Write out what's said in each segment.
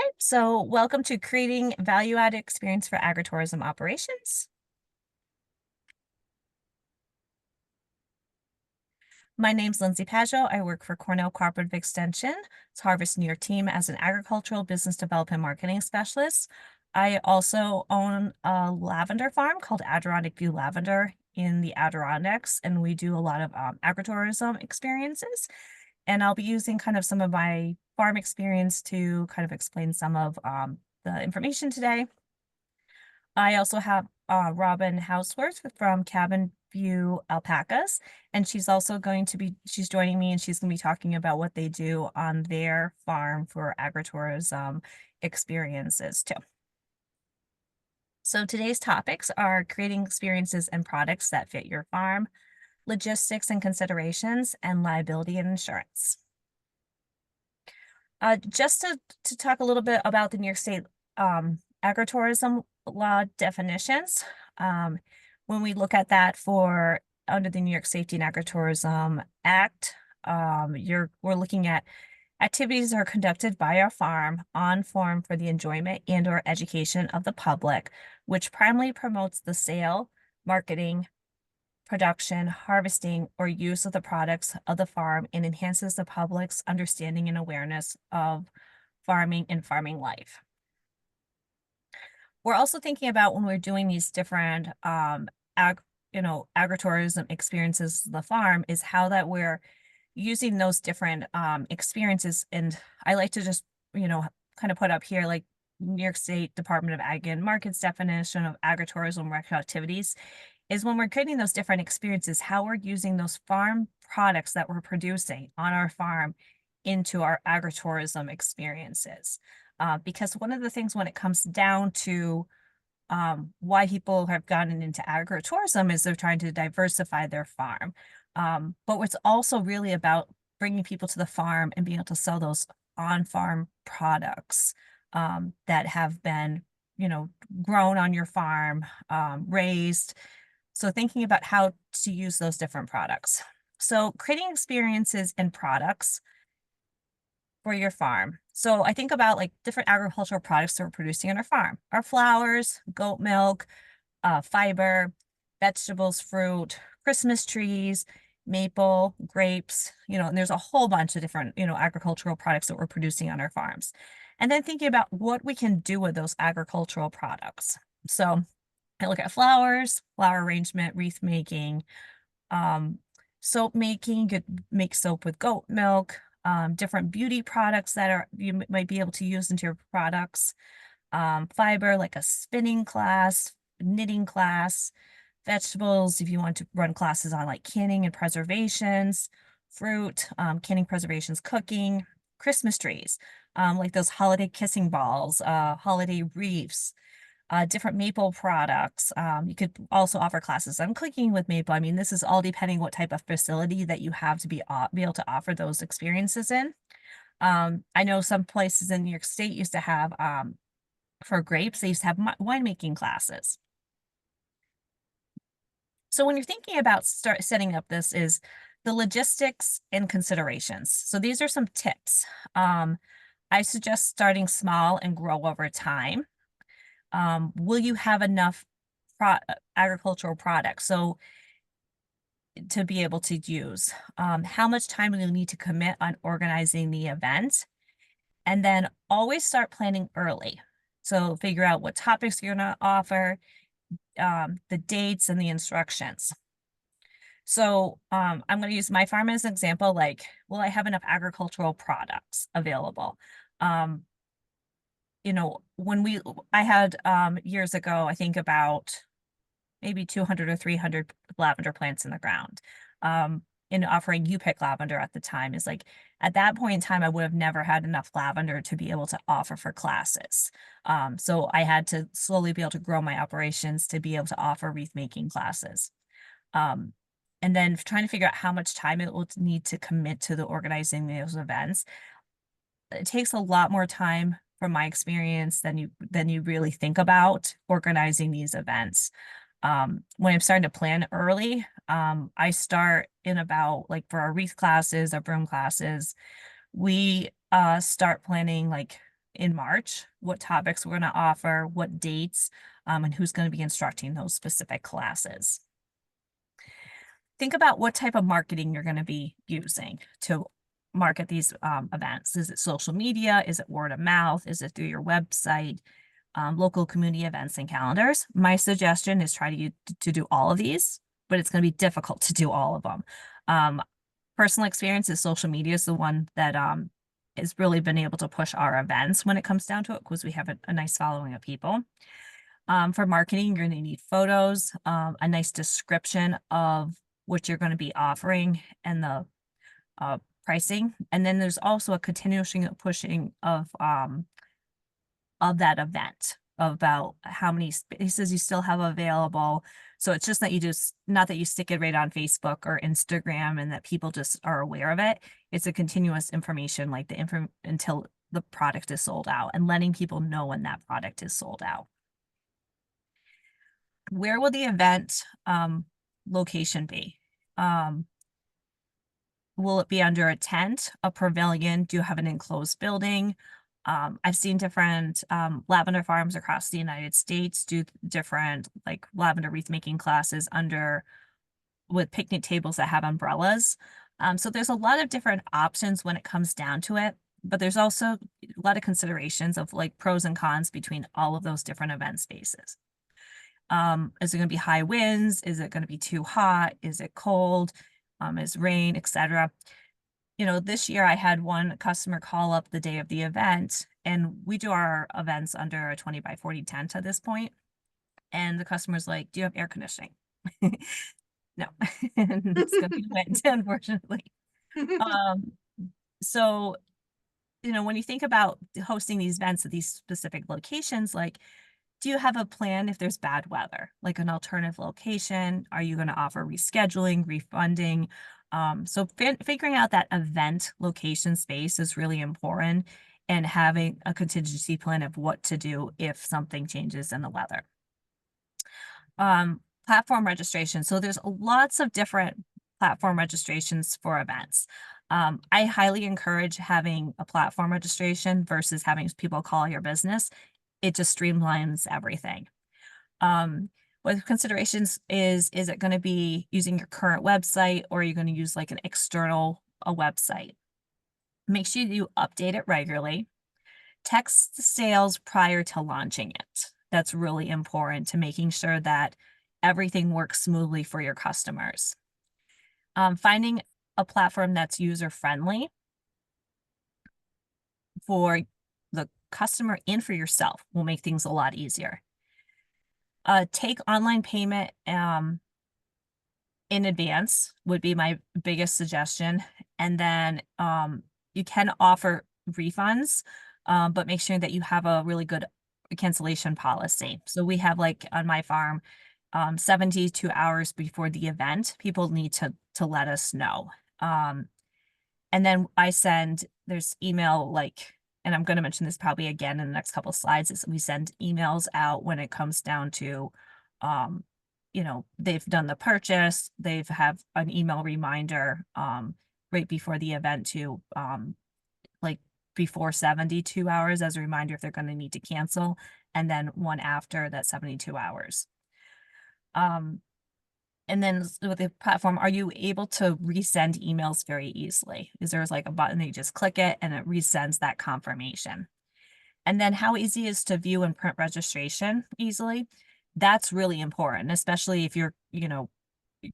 Okay, so welcome to Creating Value-Added Experience for Agritourism Operations. My name's Lindsay Pageau. I work for Cornell Cooperative Extension, it's Harvest New York team as an agricultural business development marketing specialist. I also own a lavender farm called Adirondack View Lavender in the Adirondacks, and we do a lot of agritourism experiences. And I'll be using kind of some of my farm experience to kind of explain some of the information today. I also have Robin Houseworth from Cabin View Alpacas, and she's joining me, and she's going to be talking about what they do on their farm for agritourism experiences too. So today's topics are creating experiences and products that fit your farm, logistics and considerations, and liability and insurance. Just to talk a little bit about the New York State agritourism law definitions. When we look at that for under the New York Safety and Agritourism Act, we're looking at activities that are conducted by our farm on farm for the enjoyment and or education of the public, which primarily promotes the sale, marketing, production, harvesting, or use of the products of the farm and enhances the public's understanding and awareness of farming and farming life. We're also thinking about when we're doing these different agritourism experiences the farm is how that we're using those different experiences. And I like to just, kind of put up here like New York State Department of Ag and Markets definition of agritourism recreational activities is when we're creating those different experiences, how we're using those farm products that we're producing on our farm into our agritourism experiences. Because one of the things when it comes down to why people have gotten into agritourism is they're trying to diversify their farm. But it's also really about bringing people to the farm and being able to sell those on-farm products that have been, grown on your farm, raised. So thinking about how to use those different products. So creating experiences and products for your farm. So I think about like different agricultural products that we're producing on our farm. Our flowers, goat milk, fiber, vegetables, fruit, Christmas trees, maple, grapes, and there's a whole bunch of different, agricultural products that we're producing on our farms. And then thinking about what we can do with those agricultural products. So I look at flowers, flower arrangement, wreath making, soap making. You could make soap with goat milk, different beauty products that you might be able to use into your products. Fiber, like a spinning class, knitting class, vegetables, if you want to run classes on like canning and preservations, fruit, canning, preservations, cooking, Christmas trees, like those holiday kissing balls, holiday wreaths, different maple products. You could also offer classes on cooking with maple. I mean, this is all depending what type of facility that you have to be able to offer those experiences in. I know some places in New York State used to have, for grapes, they used to have winemaking classes. So when you're thinking about setting up this is the logistics and considerations. So these are some tips. I suggest starting small and grow over time. Will you have enough agricultural products so to be able to use? How much time will you need to commit on organizing the event? And then always start planning early. So figure out what topics you're going to offer, the dates and the instructions. So I'm going to use my farm as an example, like, will I have enough agricultural products available? I had years ago, I think about maybe 200 or 300 lavender plants in the ground. In offering U-pick lavender at the time is like, at that point in time, I would have never had enough lavender to be able to offer for classes. So I had to slowly be able to grow my operations to be able to offer wreath making classes. And then trying to figure out how much time it will need to commit to the organizing those events. It takes a lot more time from my experience than you really think about organizing these events. When I'm starting to plan early, I start in about like for our wreath classes, our broom classes, we start planning like in March, what topics we're going to offer, what dates, and who's going to be instructing those specific classes. Think about what type of marketing you're going to be using to market these events. Is it social media? Is it word of mouth? Is it through your website? Local community events and calendars. My suggestion is try to do all of these, but it's going to be difficult to do all of them. Personal experience is social media is the one that has really been able to push our events when it comes down to it, because we have a nice following of people. For marketing, you're going to need photos, a nice description of what you're going to be offering and the pricing. And then there's also a continuous pushing of that event, about how many spaces you still have available. So it's just that not that you stick it right on Facebook or Instagram and that people just are aware of it. It's a continuous information, like until the product is sold out, and letting people know when that product is sold out. Where will the event location be? Will it be under a tent, a pavilion? Do you have an enclosed building? I've seen different lavender farms across the United States do different like lavender wreath making classes with picnic tables that have umbrellas. So there's a lot of different options when it comes down to it, but there's also a lot of considerations of like pros and cons between all of those different event spaces. Is it going to be high winds? Is it going to be too hot? Is it cold? Is rain, etc. This year I had one customer call up the day of the event, and we do our events under a 20 by 40 tent at this point. And the customer's like, do you have air conditioning? No, it's gonna be wet, unfortunately. So, when you think about hosting these events at these specific locations, like, do you have a plan if there's bad weather, like an alternative location? Are you going to offer rescheduling, refunding? So figuring out that event location space is really important, and having a contingency plan of what to do if something changes in the weather. Platform registration. So there's lots of different platform registrations for events. I highly encourage having a platform registration versus having people call your business. It just streamlines everything. With considerations is it going to be using your current website, or are you going to use like an external website? Make sure you update it regularly. Text the sales prior to launching it. That's really important to making sure that everything works smoothly for your customers. Finding a platform that's user-friendly for the customer and for yourself will make things a lot easier. Take online payment in advance would be my biggest suggestion. And then you can offer refunds, but make sure that you have a really good cancellation policy. So we have, like on my farm, 72 hours before the event, people need to let us know. And then there's email, and I'm going to mention this probably again in the next couple of slides, is we send emails out when it comes down to, they've done the purchase, they've have an email reminder right before the event to before 72 hours as a reminder if they're going to need to cancel, and then one after that 72 hours. And then with the platform, are you able to resend emails very easily? Is there's like a button that you just click it and it resends that confirmation? And then how easy is to view and print registration easily? That's really important, especially if you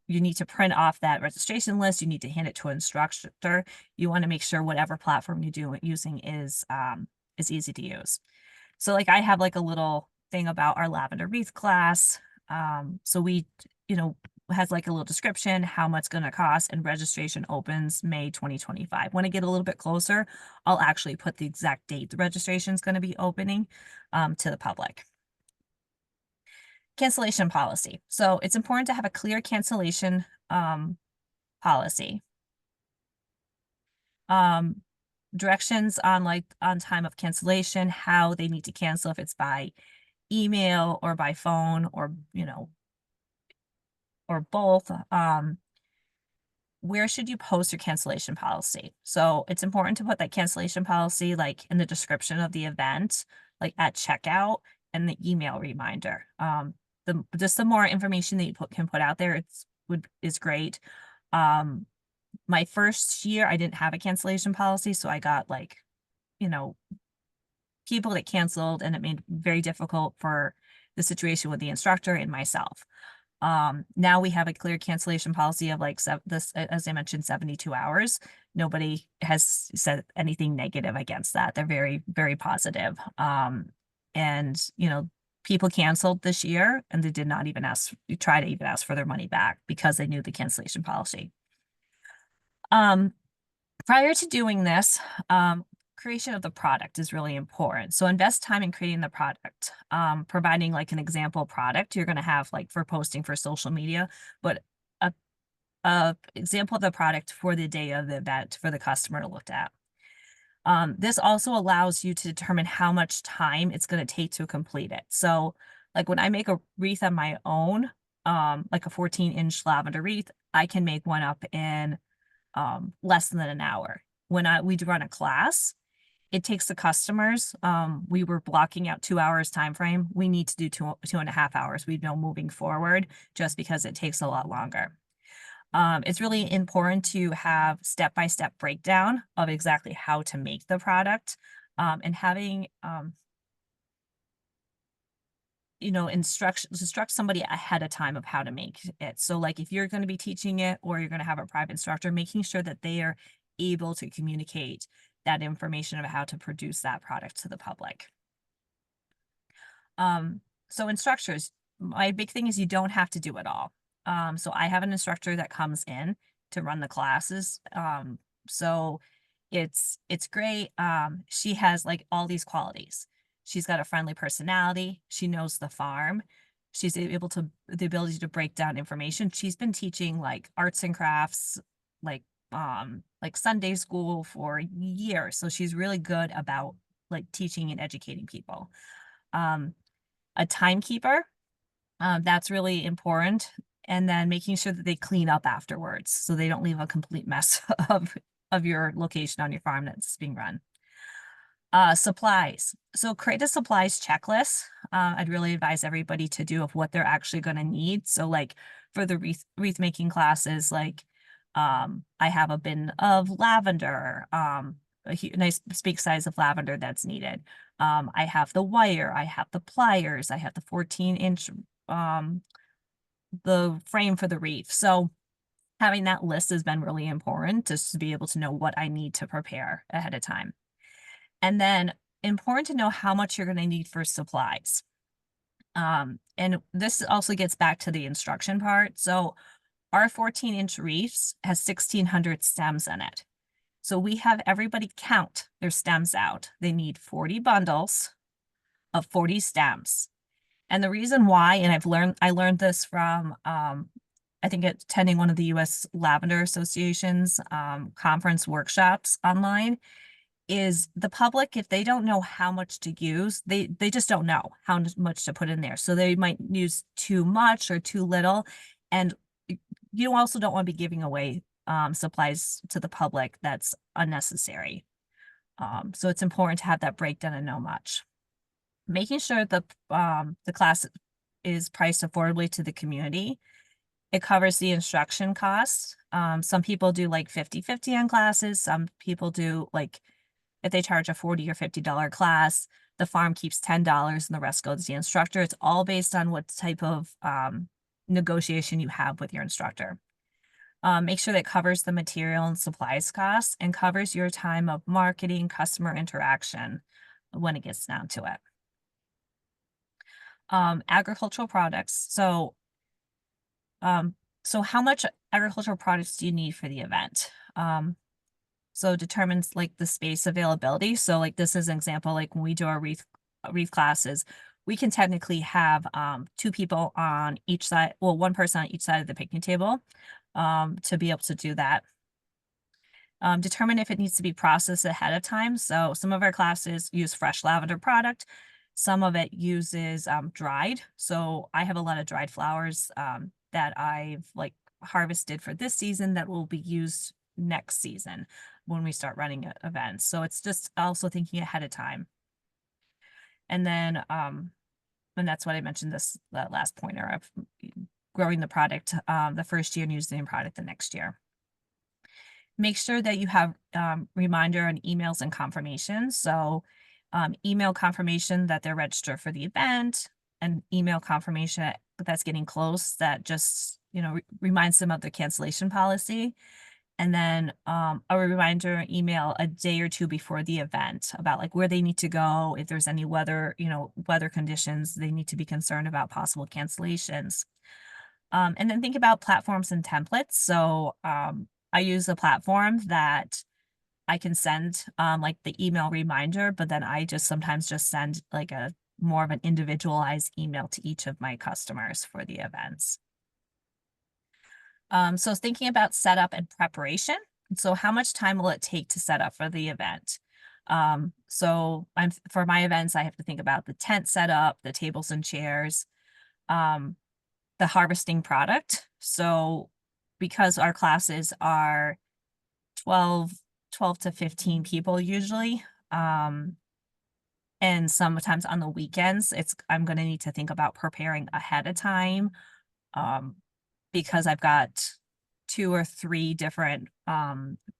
need to print off that registration list, you need to hand it to an instructor. You want to make sure whatever platform using is easy to use. So like I have like a little thing about our lavender wreath class. So we, has like a little description, how much it's going to cost, and registration opens May 2025. When I get a little bit closer, I'll actually put the exact date the registration is going to be opening to the public. Cancellation policy. So it's important to have a clear cancellation policy. Directions on time of cancellation, how they need to cancel, if it's by email or by phone or, or both. where should you post your cancellation policy? So it's important to put that cancellation policy like in the description of the event, like at checkout and the email reminder. The more information that you can put out there, is great. My first year, I didn't have a cancellation policy, so I got like, you know, people that canceled, and it made it very difficult for the situation with the instructor and myself. Now we have a clear cancellation policy of like as I mentioned, 72 hours. Nobody has said anything negative against that. They're very, very positive. And people canceled this year and they did not even try to even ask for their money back because they knew the cancellation policy. Prior to doing this, creation of the product is really important. So invest time in creating the product, providing like an example product you're going to have like for posting for social media, but a example of the product for the day of the event for the customer to look at. This also allows you to determine how much time it's going to take to complete it. So like when I make a wreath on my own, like a 14-inch lavender wreath, I can make one up in less than an hour. When we run a class, it takes the customers, we were blocking out 2 hours time frame. We need to do 2.5 hours. We know moving forward just because it takes a lot longer. It's really important to have step-by-step breakdown of exactly how to make the product, and having instruct somebody ahead of time of how to make it. So like if you're going to be teaching it or you're going to have a private instructor, making sure that they are able to communicate that information of how to produce that product to the public. So instructors, my big thing is you don't have to do it all. So I have an instructor that comes in to run the classes. So it's great. She has like all these qualities. She's got a friendly personality. She knows the farm. She's the ability to break down information. She's been teaching like arts and crafts, like Sunday school for years. So she's really good about like teaching and educating people. A timekeeper, that's really important. And then making sure that they clean up afterwards so they don't leave a complete mess of your location on your farm that's being run. Supplies. So create a supplies checklist. I'd really advise everybody to do of what they're actually going to need. So like for the wreath making classes, like I have a bin of lavender, a nice big size of lavender that's needed. I have the wire, I have the pliers, I have the 14-inch the frame for the wreath. So having that list has been really important just to be able to know what I need to prepare ahead of time. And then important to know how much you're going to need for supplies. And this also gets back to the instruction part. So our 14-inch wreaths has 1,600 stems in it. So we have everybody count their stems out. They need 40 bundles of 40 stems. And the reason why, and I learned this from, I think attending one of the U.S. Lavender Association's conference workshops online, is the public, if they don't know how much to use, they just don't know how much to put in there. So they might use too much or too little. And you also don't want to be giving away supplies to the public that's unnecessary. So it's important to have that breakdown and know much. Making sure the class is priced affordably to the community. It covers the instruction costs. Some people do like 50-50 on classes. Some people do like, if they charge a $40 or $50 class, the farm keeps $10 and the rest goes to the instructor. It's all based on what type of negotiation you have with your instructor. Make sure that covers the material and supplies costs and covers your time of marketing, customer interaction when it gets down to it. Agricultural products. So how much agricultural products do you need for the event? So determines like the space availability. So like this is an example, like when we do our wreath classes, we can technically have 2 people on each side, well, 1 person on each side of the picnic table to be able to do that. Determine if it needs to be processed ahead of time. So some of our classes use fresh lavender product. Some of it uses dried. So I have a lot of dried flowers that I've like harvested for this season that will be used next season when we start running events. So it's just also thinking ahead of time. And then, and that's what I mentioned that last pointer of growing the product the first year and using the product the next year. Make sure that you have reminder on emails and confirmation. So email confirmation that they're registered for the event, and email confirmation that's getting close that just, reminds them of the cancellation policy. And then a reminder email a day or two before the event about like where they need to go, if there's any weather conditions they need to be concerned about possible cancellations. And then think about platforms and templates. So I use a platform that I can send like the email reminder, but then I just sometimes just send like a more of an individualized email to each of my customers for the events. So thinking about setup and preparation. So how much time will it take to set up for the event? So for my events, I have to think about the tent setup, the tables and chairs, the harvesting product. So because our classes are 12 to 15 people usually, and sometimes on the weekends, I'm going to need to think about preparing ahead of time, because I've got 2 or 3 different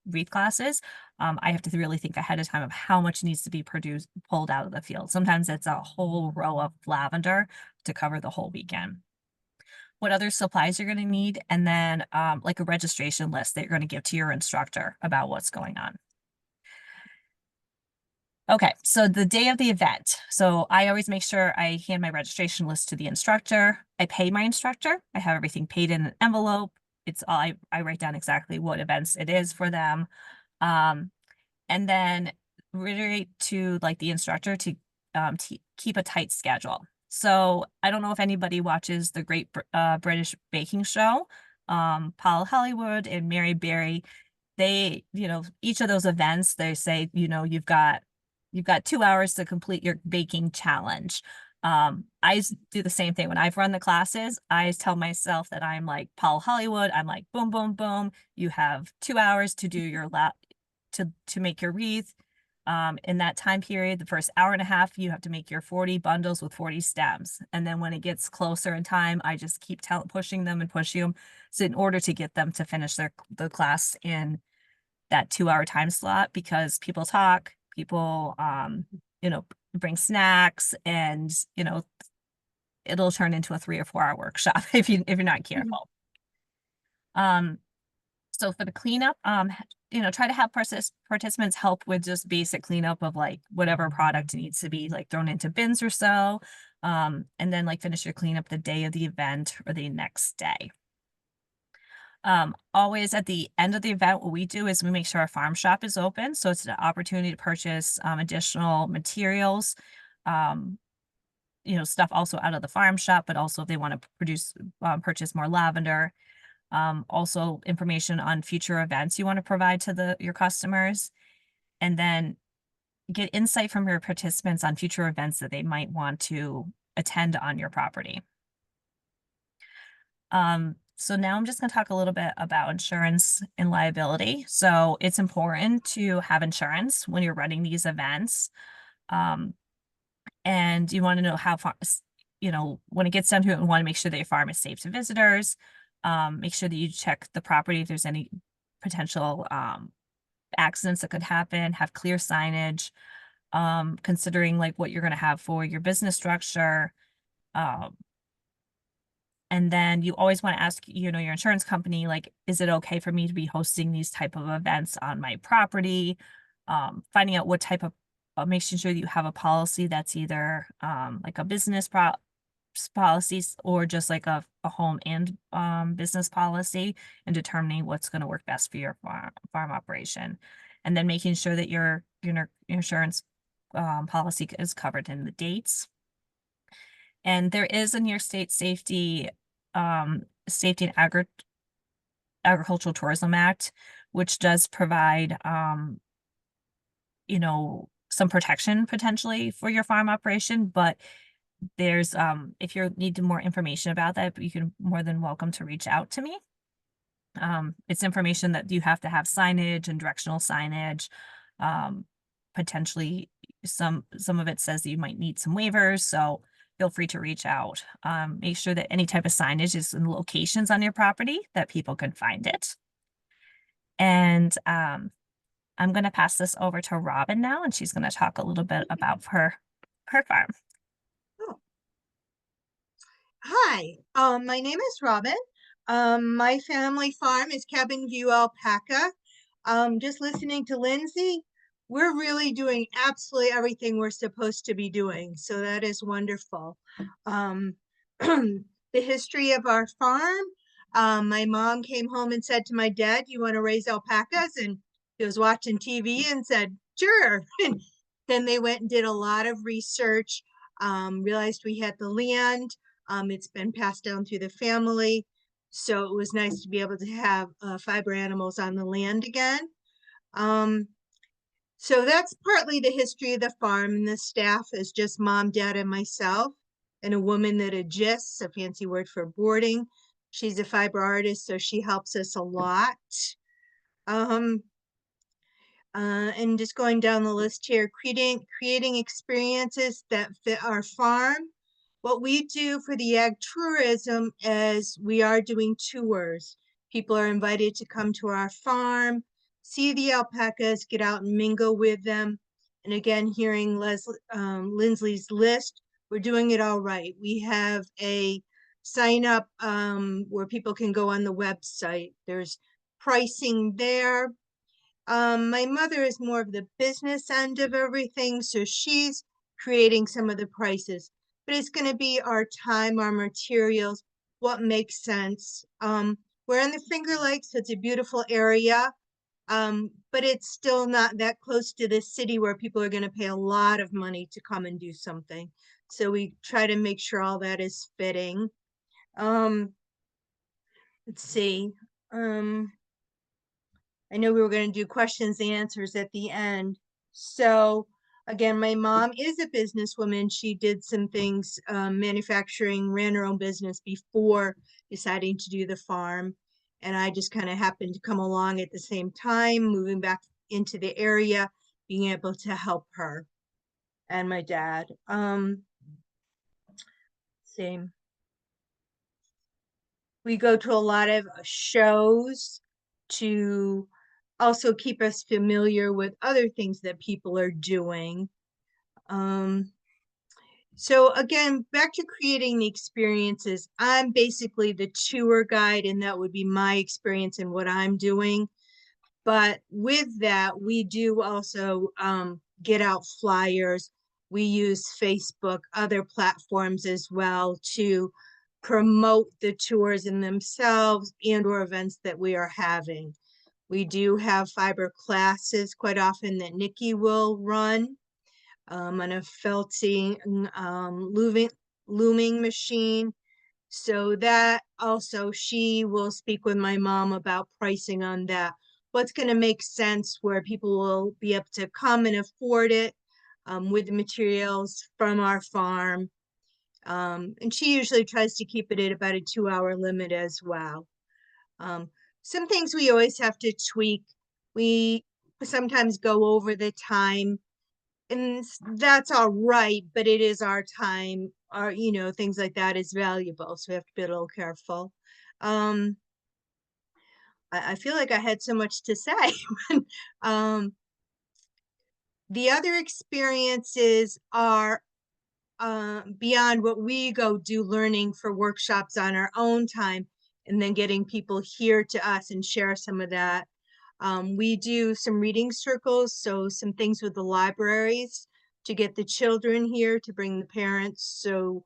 wreath classes. I have to really think ahead of time of how much needs to be pulled out of the field. Sometimes it's a whole row of lavender to cover the whole weekend. What other supplies you're going to need, and then like a registration list that you're going to give to your instructor about what's going on. Okay, so the day of the event. So I always make sure I hand my registration list to the instructor. I pay my instructor. I have everything paid in an envelope. It's all, I write down exactly what events it is for them. And then reiterate to like the instructor to keep a tight schedule. So I don't know if anybody watches the Great British Baking Show. Paul Hollywood and Mary Berry, they, each of those events, they say, you've got 2 hours to complete your baking challenge. I do the same thing when I've run the classes. I tell myself that I'm like Paul Hollywood. I'm like, boom, boom, boom. You have 2 hours to do your to make your wreath. In that time period, the first hour and a half, you have to make your 40 bundles with 40 stems. And then when it gets closer in time, I just keep pushing them and pushing them. So in order to get them to finish the class in that 2-hour time slot, because people talk, people, bring snacks, and, it'll turn into a 3 or 4 hour workshop if you're not careful. So for the cleanup, try to have participants help with just basic cleanup of like whatever product needs to be like thrown into bins or so. And then like finish your cleanup the day of the event or the next day. Always at the end of the event, what we do is we make sure our farm shop is open. So it's an opportunity to purchase additional materials, stuff also out of the farm shop, but also if they want to purchase more lavender. Also information on future events you want to provide to your customers, and then get insight from your participants on future events that they might want to attend on your property. So now I'm just going to talk a little bit about insurance and liability. So it's important to have insurance when you're running these events. And you want to know how far, when it gets down to it, we want to make sure that your farm is safe to visitors. Make sure that you check the property if there's any potential accidents that could happen, have clear signage, considering like what you're going to have for your business structure. And then you always want to ask, your insurance company, like, is it okay for me to be hosting these type of events on my property? Finding out what type of, making sure that you have a policy that's either like a business policies or just like a home and business policy, and determining what's going to work best for your farm operation. And then making sure that your insurance policy is covered in the dates. And there is a New York State Safety and Agricultural Tourism Act, which does provide, some protection potentially for your farm operation. But there's, if you need more information about that, you can more than welcome to reach out to me. It's information that you have to have signage and directional signage. Um, Potentially some of it says that you might need some waivers, so feel free to reach out. Make sure that any type of signage is in locations on your property that people can find it. And I'm going to pass this over to Robin now, and she's going to talk a little bit about her farm. Oh, hi, my name is Robin. My family farm is Cabin View Alpaca. Just listening to Lindsay, we're really doing absolutely everything we're supposed to be doing. So that is wonderful. Um, the history of our farm. My mom came home and said to my dad, "You want to raise alpacas?" And he was watching TV and said, "Sure." And then they went and did a lot of research, realized we had the land. It's been passed down through the family. So it was nice to be able to have fiber animals on the land again. Um, so that's partly the history of the farm, and the staff is just mom, dad, and myself, and a woman that adjusts, a fancy word for boarding. She's a fiber artist, so she helps us a lot. Um, and just going down the list here, creating experiences that fit our farm. What we do for the ag tourism is we are doing tours. People are invited to come to our farm, see the alpacas, get out and mingle with them. And again, hearing Lindsley's list, we're doing it all right. We have a sign up where people can go on the website. There's pricing there. My mother is more of the business end of everything, so she's creating some of the prices. But it's going to be our time, our materials, what makes sense. We're in the Finger Lakes, so it's a beautiful area, but it's still not that close to the city where people are going to pay a lot of money to come and do something. So we try to make sure all that is fitting. Um, let's see. Um, I know we were going to do questions and answers at the end. So again, my mom is a businesswoman. She did some things, manufacturing, ran her own business before deciding to do the farm. And I just kind of happened to come along at the same time, moving back into the area, being able to help her and my dad. Same. We go to a lot of shows to also keep us familiar with other things that people are doing. Um, so again, back to creating the experiences. I'm basically the tour guide, and that would be my experience in what I'm doing. But with that, we do also get out flyers. We use Facebook, other platforms as well to promote the tours in themselves and or events that we are having. We do have fiber classes quite often that Nikki will run on a felting looming machine. So that also she will speak with my mom about pricing on that. What's going to make sense where people will be able to come and afford it with the materials from our farm. And she usually tries to keep it at about a 2 hour limit as well. Some things we always have to tweak. We sometimes go over the time, and that's all right, but it is our time. Our, things like that is valuable, so we have to be a little careful. Um, I feel like I had so much to say. um, the other experiences are beyond what we go do, learning for workshops on our own time and then getting people here to us and share some of that. We do some reading circles, so some things with the libraries to get the children here, to bring the parents. So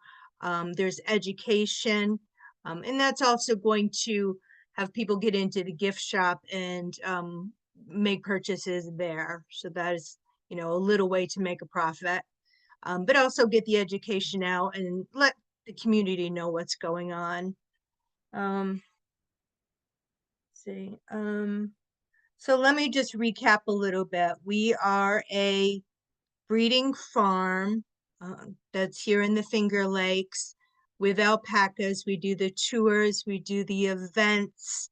there's education, and that's also going to have people get into the gift shop and make purchases there. So that is, a little way to make a profit, but also get the education out and let the community know what's going on. Let's see. So let me just recap a little bit. We are a breeding farm that's here in the Finger Lakes with alpacas. We do the tours, we do the events.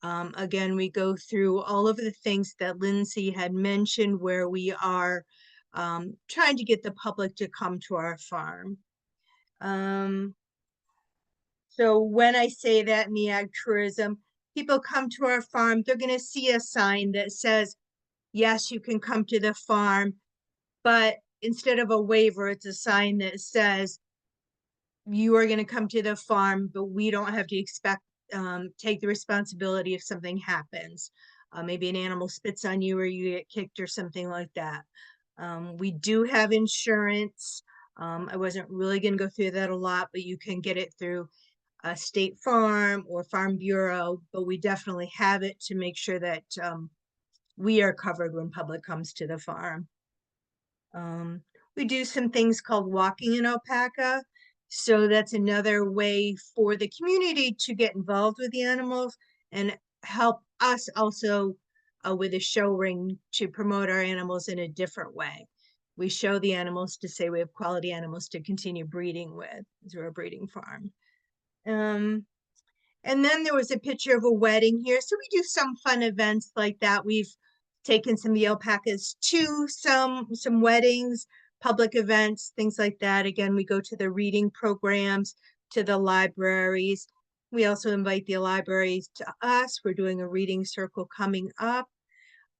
Again, we go through all of the things that Lindsay had mentioned where we are trying to get the public to come to our farm. So when I say that in the ag tourism, people come to our farm, they're going to see a sign that says, yes, you can come to the farm, but instead of a waiver, it's a sign that says, you are going to come to the farm, but we don't have to take the responsibility if something happens. Maybe an animal spits on you or you get kicked or something like that. We do have insurance. I wasn't really going to go through that a lot, but you can get it through a State Farm or Farm Bureau, but we definitely have it to make sure that we are covered when public comes to the farm. We do some things called walking in alpaca. So that's another way for the community to get involved with the animals and help us also with a show ring to promote our animals in a different way. We show the animals to say we have quality animals to continue breeding with, as we're a breeding farm. And then there was a picture of a wedding here. So we do some fun events like that. We've taken some of the alpacas to some weddings, public events, things like that. Again, we go to the reading programs, to the libraries. We also invite the libraries to us. We're doing a reading circle coming up.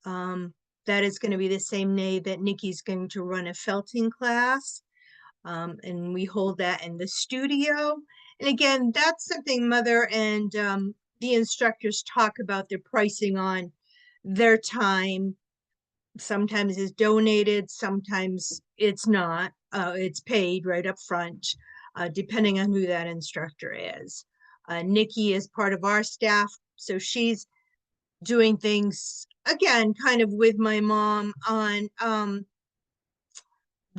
That is going to be the same day that Nikki's going to run a felting class. And we hold that in the studio. And again, that's something Mother and the instructors talk about their pricing on their time. Sometimes it's donated, sometimes it's not. It's paid right up front, depending on who that instructor is. Nikki is part of our staff, so she's doing things, again, kind of with my mom on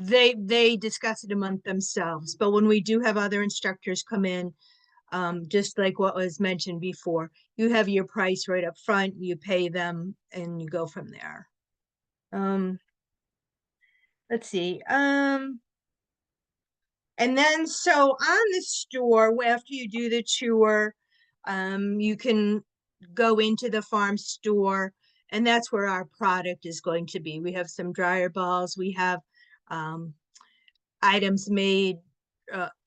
they discuss it among themselves. But when we do have other instructors come in, just like what was mentioned before, you have your price right up front, you pay them, and you go from there. Let's see. And then so on the store, after you do the tour, you can go into the farm store, and that's where our product is going to be. We have some dryer balls. We have items made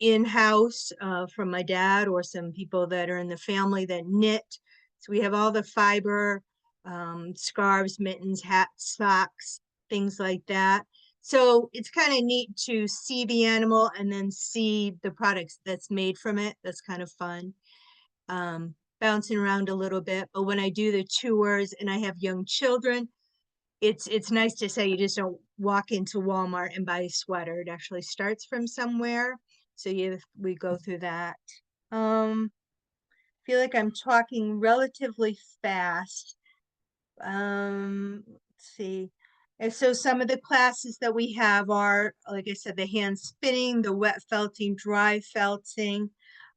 in-house from my dad or some people that are in the family that knit. So we have all the fiber, scarves, mittens, hats, socks, things like that. So it's kind of neat to see the animal and then see the products that's made from it. That's kind of fun. Bouncing around a little bit. But when I do the tours and I have young children, it's nice to say you just don't walk into Walmart and buy a sweater. It actually starts from somewhere. So we go through that. Feel like I'm talking relatively fast. Let's see. And so some of the classes that we have are, like I said, the hand spinning, the wet felting, dry felting,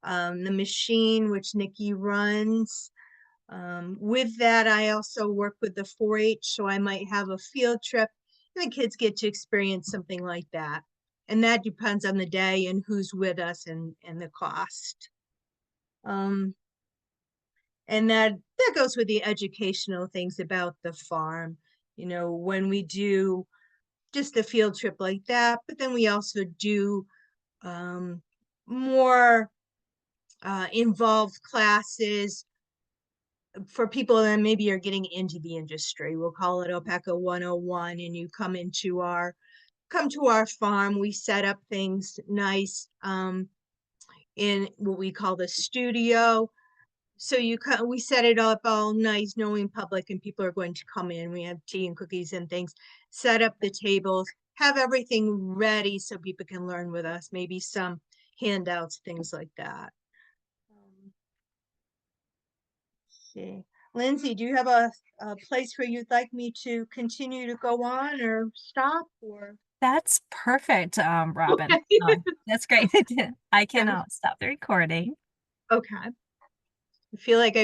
the machine, which Nikki runs. With that, I also work with the 4-H, so I might have a field trip and the kids get to experience something like that. And that depends on the day and who's with us and the cost. And that goes with the educational things about the farm. You know, when we do just a field trip like that, but then we also do more involved classes for people that maybe are getting into the industry. We'll call it Alpaca 101, and you come to our farm. We set up things nice in what we call the studio. So we set it up all nice, knowing public and people are going to come in. We have tea and cookies and things, set up the tables, have everything ready so people can learn with us, maybe some handouts, things like that. See. Lindsay, do you have a place where you'd like me to continue to go on or stop or? That's perfect, Robin. That's great. I can stop the recording. Okay. I feel like I